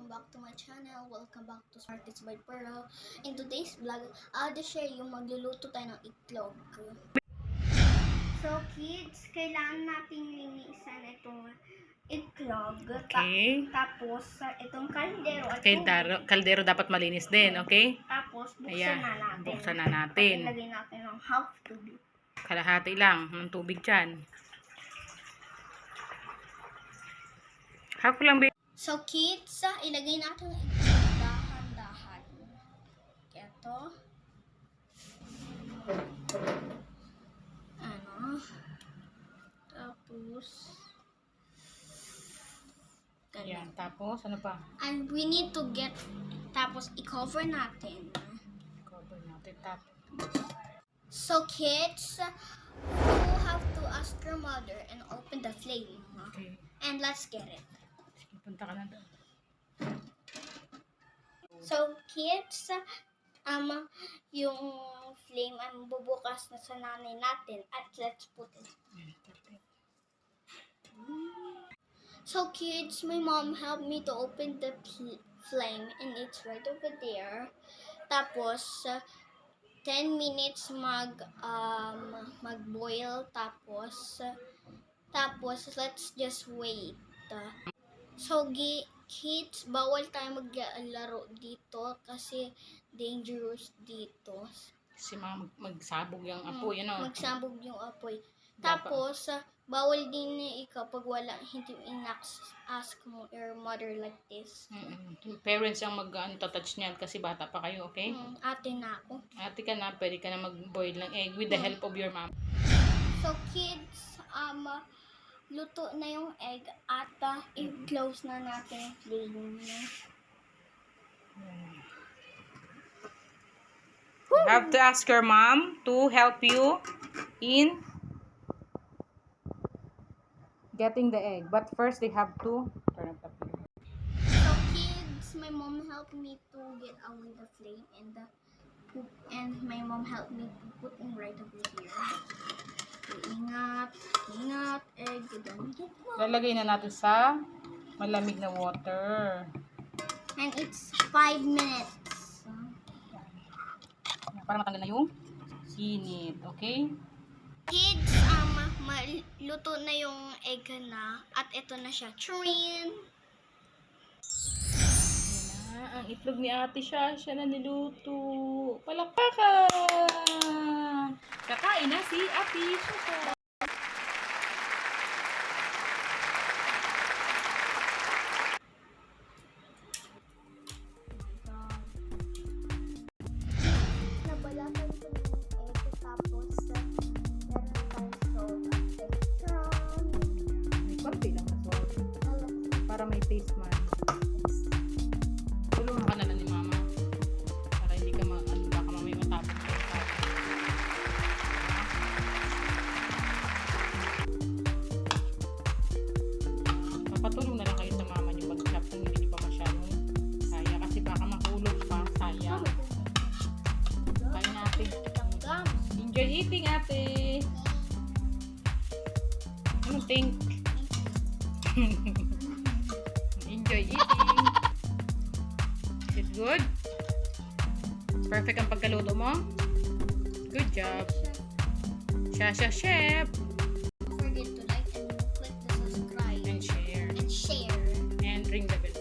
welcome back to my channel. Welcome back to Smarties by Pherl. In today's vlog, I'll share yung magluluto tayo ng itlog. So kids, kailangan natin linisan itong itlog. Okay. Tapos itong kaldero at Kaldero dapat malinis din, okay? Tapos buksan Ayan, na natin. buksan na natin. Ilagay natin ng half tubig. Kalahati lang ng tubig dyan. Half lang, babe. So kids, ilagay natin ang itlog dahan-dahan. Ito. Tapos Ayan, tapos ano pa? and we need to get, tapos i-cover natin. Cover natin, tapos. So kids, you have to ask your mother and open the flame. Okay. And let's get it. Sige, punta ka na doon. So kids, yung flame ang bubukas na sa nanay natin at let's put it. So kids, my mom helped me to open the flame and it's right over there. Tapos 10 minutes mag-boil, tapos let's just wait. So kids, bawal tayo maglaro dito kasi dangerous dito. Kasi magsabog yung apoy, Magsabog yung apoy. Tapos bawal din ikaw pag wala, hindi ask mo your mother like this. Yung parents ang touch niyan kasi bata pa kayo, okay? Ate na ako. Ate ka na, pwede ka na mag-boil ng egg with the help of your mom. So kids, luto na yung egg at i-close na natin yung flame. You have to ask your mom to help you in getting the egg. But first, they have to turn up the flame. So kids, my mom helped me to get away the flame and my mom helped me to put it right over here. Ingat, egg, Lalagay na natin sa malamig na water. and it's 5 minutes. Para matanggal na yung sinit, okay? Kids, luto na yung egg na at ito na siya. Trin! Ayan na, ang itlog ni Ate siya na niluto. Palakpakan! Kakain na si Ate Shasha. Nabalakan ko na yung egg tapos meron tayong salt at extra. May konti lang na salt. Para may taste man. Tulungan ka na lang ni Mama. Para hindi ka baka mamay matapos. Papatulong na lang kayo sa mama niyo pag-chop kung hindi niyo pa masyadong kaya. Kasi baka mahulog pa. Sayang. Kain natin. Enjoy eating, Ate. Anong think? Enjoy eating. Is it good? Perfect ang pagkaluto mo? Good job. Shasha Chef. Don't forget to like and click the subscribe And share. and share. And ring the bell.